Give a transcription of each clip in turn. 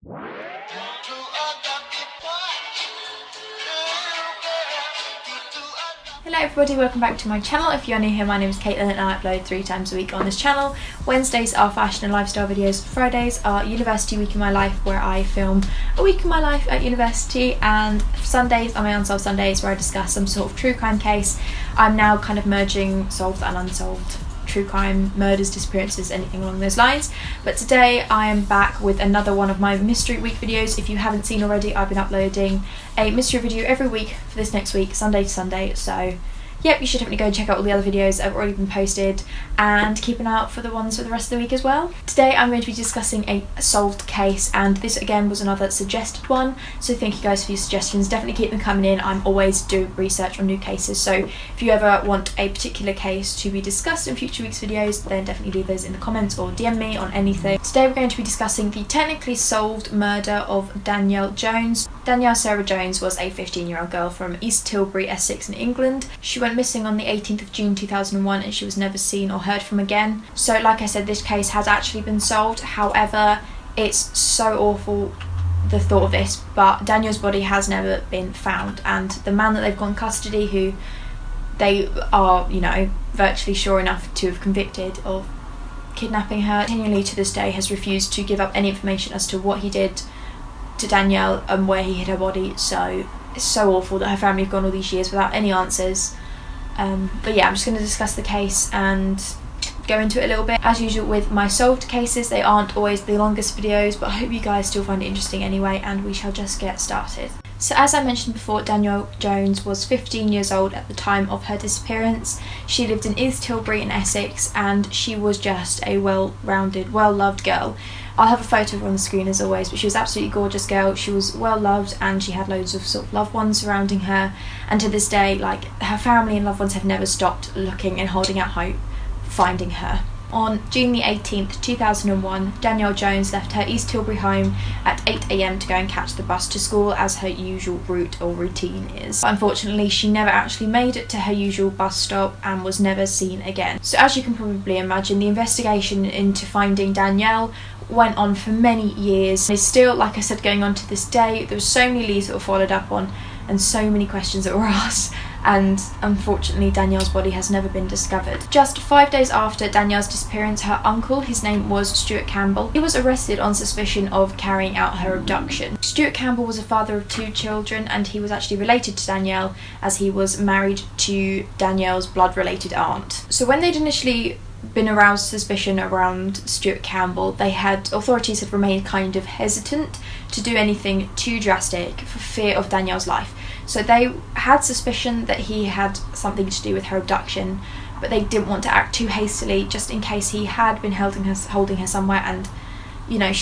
Hello everybody, welcome back to my channel. If you're new here, my name is Caitlin and I upload 3 times a week on this channel. Wednesdays are fashion and lifestyle videos, Fridays are university week in my life where I film a week in my life at university, and Sundays are my Unsolved Sundays where I discuss some sort of true crime case. I'm now kind of merging solved and unsolved true crime, murders, disappearances, anything along those lines. But today I am back with another one of my mystery week videos. If you haven't seen already, I've been uploading a mystery video every week for this next week, Sunday to Sunday, so yep, you should definitely go and check out all the other videos that have already been posted and keep an eye out for the ones for the rest of the week as well. Today I'm going to be discussing a solved case, and this again was another suggested one, so thank you guys for your suggestions. Definitely keep them coming in. I'm always doing research on new cases, so if you ever want a particular case to be discussed in future weeks' videos, then definitely leave those in the comments or DM me on anything. Today we're going to be discussing the technically solved murder of Danielle Jones. Danielle Sarah Jones was a 15-year-old girl from East Tilbury, Essex in England. She went missing on the 18th of June 2001 and she was never seen or heard from again. So like I said, this case has actually been solved. However, it's so awful, the thought of this, but Danielle's body has never been found, and the man that they've got in custody, who they are, you know, virtually sure enough to have convicted of kidnapping her, continually to this day has refused to give up any information as to what he did to Danielle and where he hid her body. So it's so awful that her family have gone all these years without any answers. But yeah, I'm just going to discuss the case and go into it a little bit. As usual with my solved cases, they aren't always the longest videos, but I hope you guys still find it interesting anyway, and we shall just get started. So as I mentioned before, Danielle Jones was 15 years old at the time of her disappearance. She lived in East Tilbury in Essex, and she was just a well-rounded, well-loved girl. I'll have a photo of her on the screen as always, but she was an absolutely gorgeous girl. She was well loved and she had loads of sort of loved ones surrounding her, and to this day, like, her family and loved ones have never stopped looking and holding out hope for finding her. On June the 18th, 2001, Danielle Jones left her East Tilbury home at 8 AM to go and catch the bus to school, as her usual route or routine is. Unfortunately, she never actually made it to her usual bus stop and was never seen again. So as you can probably imagine, the investigation into finding Danielle went on for many years. It's still, like I said, going on to this day. There were so many leads that were followed up on and so many questions that were asked, and unfortunately Danielle's body has never been discovered. Just 5 days after Danielle's disappearance, her uncle, his name was Stuart Campbell, he was arrested on suspicion of carrying out her abduction. Stuart Campbell was a father of 2 children, and he was actually related to Danielle, as he was married to Danielle's blood-related aunt. So when they'd initially been aroused suspicion around Stuart Campbell, authorities had remained kind of hesitant to do anything too drastic for fear of Danielle's life. So they had suspicion that he had something to do with her abduction, but they didn't want to act too hastily, just in case he had been holding her somewhere, and you know,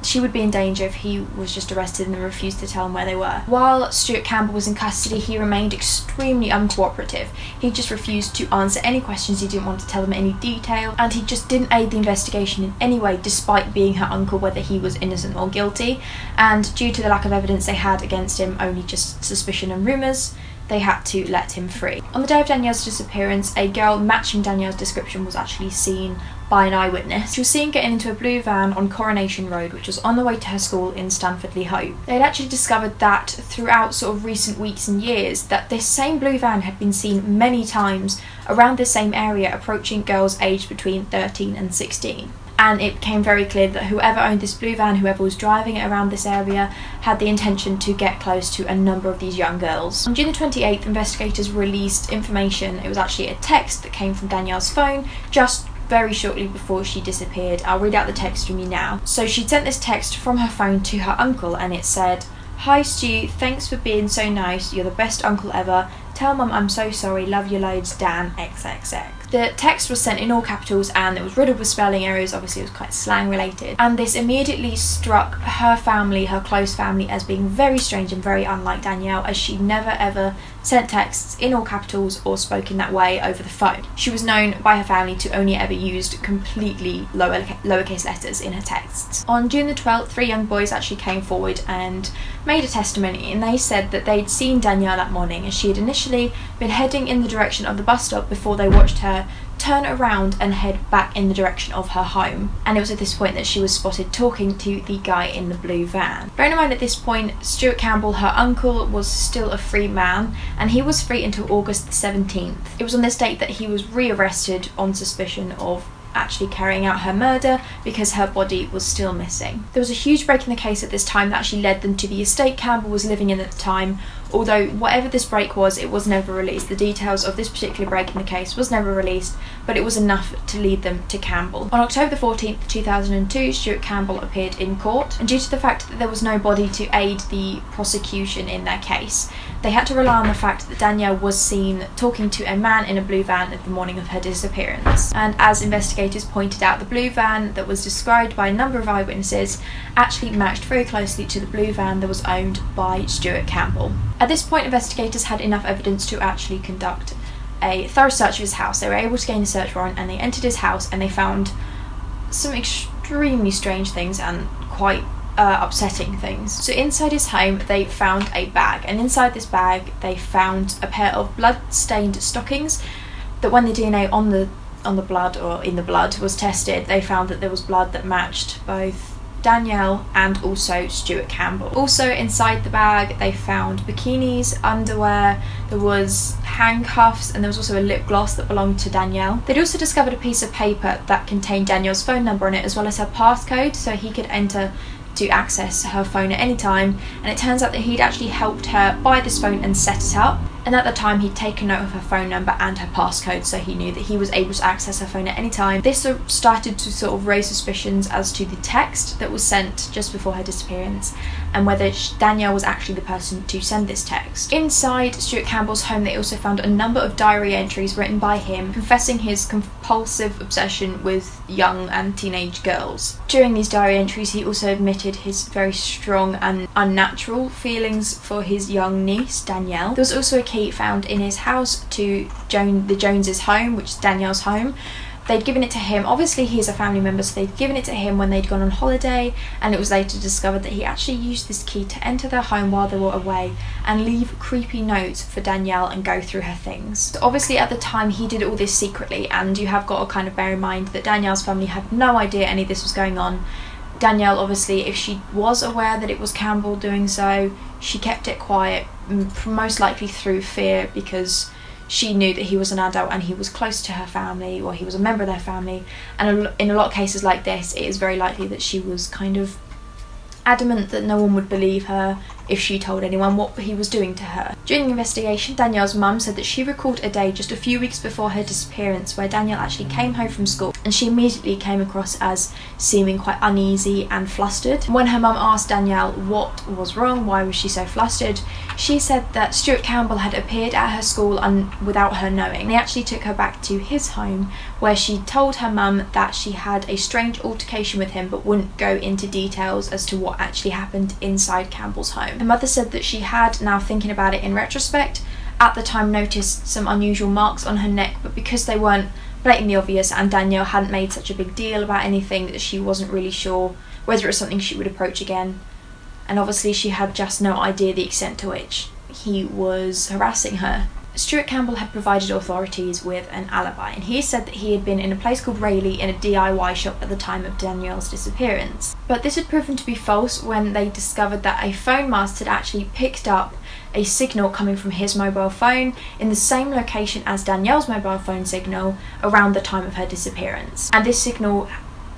she would be in danger if he was just arrested and refused to tell them where they were. While Stuart Campbell was in custody, he remained extremely uncooperative. He just refused to answer any questions, he didn't want to tell them any detail, and he just didn't aid the investigation in any way, despite being her uncle, whether he was innocent or guilty. And due to the lack of evidence they had against him, only just suspicion and rumours, they had to let him free. On the day of Danielle's disappearance, a girl matching Danielle's description was actually seen by an eyewitness. She was seen getting into a blue van on Coronation Road, which was on the way to her school in Stanford-le-Hope. They had actually discovered that throughout sort of recent weeks and years, that this same blue van had been seen many times around the same area, approaching girls aged between 13 and 16. And it became very clear that whoever owned this blue van, whoever was driving it around this area, had the intention to get close to a number of these young girls. On June the 28th, investigators released information. It was actually a text that came from Danielle's phone just very shortly before she disappeared. I'll read out the text from you now. So she'd sent this text from her phone to her uncle, and it said, "Hi Stu, thanks for being so nice, you're the best uncle ever. Tell Mum I'm so sorry, love you loads, Dan, XXX." The text was sent in all capitals and it was riddled with spelling errors, obviously it was quite slang related, and this immediately struck her family, her close family, as being very strange and very unlike Danielle, as she never ever sent texts in all capitals or spoke in that way over the phone. She was known by her family to only ever use completely lowercase letters in her texts. On June the 12th, 3 young boys actually came forward and made a testimony, and they said that they'd seen Danielle that morning, as she had initially been heading in the direction of the bus stop before they watched her turn around and head back in the direction of her home. And it was at this point that she was spotted talking to the guy in the blue van. Bearing in mind at this point, Stuart Campbell, her uncle, was still a free man, and he was free until August the 17th. It was on this date that he was rearrested on suspicion of actually carrying out her murder because her body was still missing. There was a huge break in the case at this time that actually led them to the estate Campbell was living in at the time, although whatever this break was, it was never released. The details of this particular break in the case was never released, but it was enough to lead them to Campbell. On October the 14th, 2002, Stuart Campbell appeared in court, and due to the fact that there was no body to aid the prosecution in their case, they had to rely on the fact that Danielle was seen talking to a man in a blue van at the morning of her disappearance. And as investigators pointed out, the blue van that was described by a number of eyewitnesses actually matched very closely to the blue van that was owned by Stuart Campbell. At this point, investigators had enough evidence to actually conduct a thorough search of his house. They were able to gain a search warrant, and they entered his house and they found some extremely strange things and quite upsetting things. So inside his home they found a bag, and inside this bag they found a pair of blood-stained stockings that when the DNA on the blood, or in the blood, was tested, they found that there was blood that matched both Danielle and also Stuart Campbell. Also inside the bag they found bikinis, underwear, there was handcuffs, and there was also a lip gloss that belonged to Danielle. They'd also discovered a piece of paper that contained Danielle's phone number on it, as well as her passcode, so he could enter to access her phone at any time. And it turns out that he'd actually helped her buy this phone and set it up, and at the time he'd taken note of her phone number and her passcode, so he knew that he was able to access her phone at any time. This started to sort of raise suspicions as to the text that was sent just before her disappearance, and whether Danielle was actually the person to send this text. Inside Stuart Campbell's home they also found a number of diary entries written by him confessing his compulsive obsession with young and teenage girls. During these diary entries he also admitted his very strong and unnatural feelings for his young niece Danielle. There was also a key found in his house to the Joneses' home, which is Danielle's home. They'd given it to him. Obviously he's a family member, so they'd given it to him when they'd gone on holiday, and it was later discovered that he actually used this key to enter their home while they were away and leave creepy notes for Danielle and go through her things. So obviously at the time he did all this secretly, and you have got to kind of bear in mind that Danielle's family had no idea any of this was going on. Danielle, obviously, if she was aware that it was Campbell doing so, she kept it quiet, most likely through fear, because she knew that he was an adult and he was close to her family, or he was a member of their family, and in a lot of cases like this it is very likely that she was kind of adamant that no one would believe her if she told anyone what he was doing to her. During the investigation, Danielle's mum said that she recalled a day just a few weeks before her disappearance where Danielle actually came home from school, and she immediately came across as seeming quite uneasy and flustered. When her mum asked Danielle what was wrong, why was she so flustered, she said that Stuart Campbell had appeared at her school without her knowing. They actually took her back to his home, where she told her mum that she had a strange altercation with him, but wouldn't go into details as to what actually happened inside Campbell's home. Her mother said that she had, now thinking about it in retrospect, at the time noticed some unusual marks on her neck, but because they weren't blatantly obvious and Danielle hadn't made such a big deal about anything, that she wasn't really sure whether it was something she would approach again. And obviously she had just no idea the extent to which he was harassing her. Stuart Campbell had provided authorities with an alibi, and he said that he had been in a place called Rayleigh in a DIY shop at the time of Danielle's disappearance. But this had proven to be false when they discovered that a phone mast had actually picked up a signal coming from his mobile phone in the same location as Danielle's mobile phone signal around the time of her disappearance. And this signal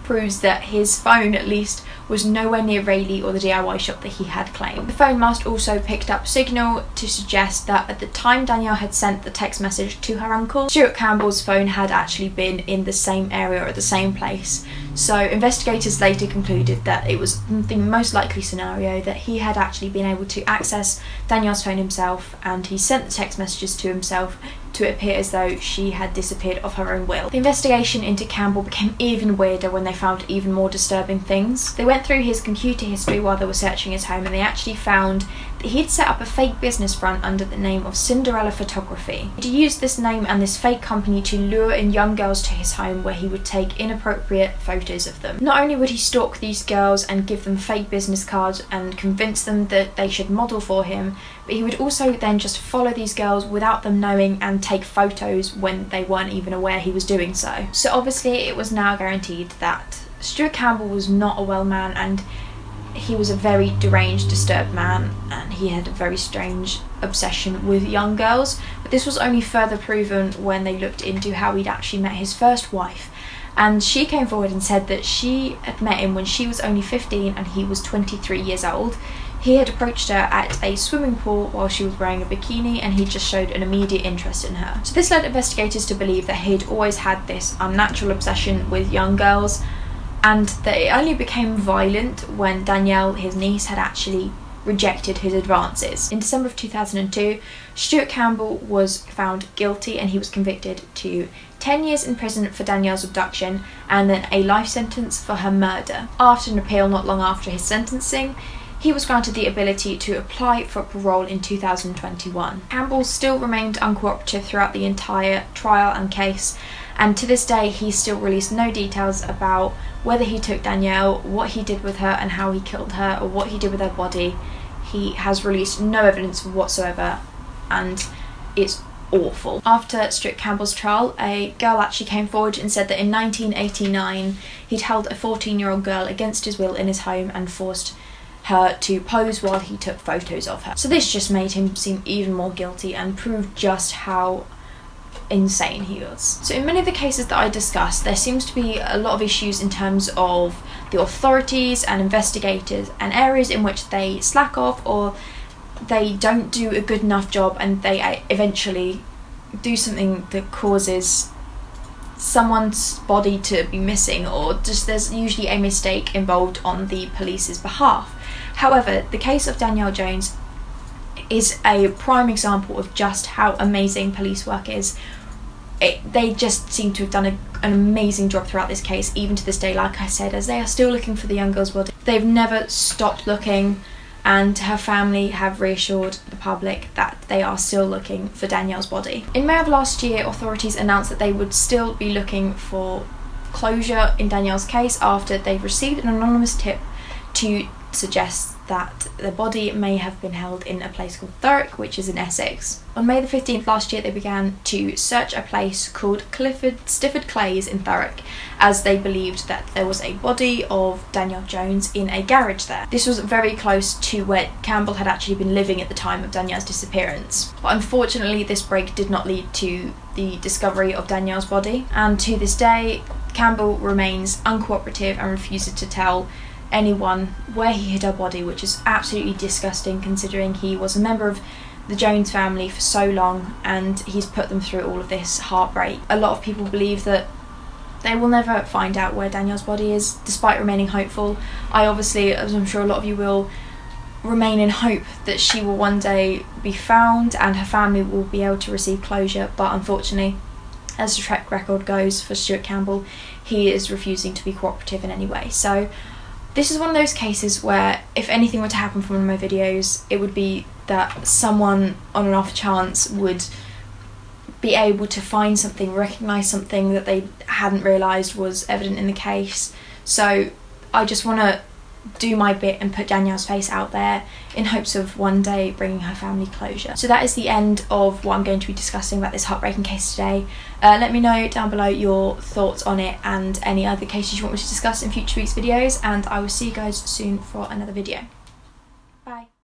proves that his phone, at least, was nowhere near Rayleigh or the DIY shop that he had claimed. The phone mast also picked up signal to suggest that at the time Danielle had sent the text message to her uncle, Stuart Campbell's phone had actually been in the same area or at the same place. So investigators later concluded that it was the most likely scenario, that he had actually been able to access Danielle's phone himself, and he sent the text messages to himself to appear as though she had disappeared of her own will. The investigation into Campbell became even weirder when they found even more disturbing things. They went went through his computer history while they were searching his home, and they actually found that he'd set up a fake business front under the name of Cinderella Photography. He used this name and this fake company to lure in young girls to his home, where he would take inappropriate photos of them. Not only would he stalk these girls and give them fake business cards and convince them that they should model for him, but he would also then just follow these girls without them knowing and take photos when they weren't even aware he was doing so. So obviously it was now guaranteed that Stuart Campbell was not a well man, and he was a very deranged, disturbed man, and he had a very strange obsession with young girls. But this was only further proven when they looked into how he'd actually met his first wife, and she came forward and said that she had met him when she was only 15 and he was 23 years old. He had approached her at a swimming pool while she was wearing a bikini, and he just showed an immediate interest in her. So this led investigators to believe that he'd always had this unnatural obsession with young girls, and that it only became violent when Danielle, his niece, had actually rejected his advances. In December of 2002, Stuart Campbell was found guilty, and he was convicted to 10 years in prison for Danielle's abduction and then a life sentence for her murder. After an appeal not long after his sentencing, he was granted the ability to apply for parole in 2021. Campbell still remained uncooperative throughout the entire trial and case, and to this day he still released no details about whether he took Danielle, what he did with her and how he killed her, or what he did with her body. He has released no evidence whatsoever, and it's awful. After Stuart Campbell's trial, a girl actually came forward and said that in 1989 he'd held a 14-year-old girl against his will in his home and forced her to pose while he took photos of her. So this just made him seem even more guilty and proved just how insane he was. So in many of the cases that I discussed, there seems to be a lot of issues in terms of the authorities and investigators, and areas in which they slack off or they don't do a good enough job, and they eventually do something that causes someone's body to be missing, or just there's usually a mistake involved on the police's behalf. However, the case of Danielle Jones is a prime example of just how amazing police work is. They just seem to have done an amazing job throughout this case, even to this day, like I said, as they are still looking for the young girl's body. They've never stopped looking, and her family have reassured the public that they are still looking for Danielle's body. In May of last year, authorities announced that they would still be looking for closure in Danielle's case after they've received an anonymous tip to suggest that the body may have been held in a place called Thurrock, which is in Essex. On May the 15th last year, they began to search a place called Stifford Clays in Thurrock, as they believed that there was a body of Danielle Jones in a garage there. This was very close to where Campbell had actually been living at the time of Danielle's disappearance. But unfortunately, this break did not lead to the discovery of Danielle's body, and to this day, Campbell remains uncooperative and refuses to tell anyone where he hid her body, which is absolutely disgusting considering he was a member of the Jones family for so long and he's put them through all of this heartbreak. A lot of people believe that they will never find out where Danielle's body is, despite remaining hopeful. I obviously, as I'm sure a lot of you will, remain in hope that she will one day be found and her family will be able to receive closure, but unfortunately, as the track record goes for Stuart Campbell, he is refusing to be cooperative in any way. So this is one of those cases where if anything were to happen from one of my videos, it would be that someone on an off chance would be able to find something, recognise something that they hadn't realised was evident in the case. So I just want to do my bit and put Danielle's face out there in hopes of one day bringing her family closure. So that is the end of what I'm going to be discussing about this heartbreaking case today. Let me know down below your thoughts on it and any other cases you want me to discuss in future weeks' videos, and I will see you guys soon for another video.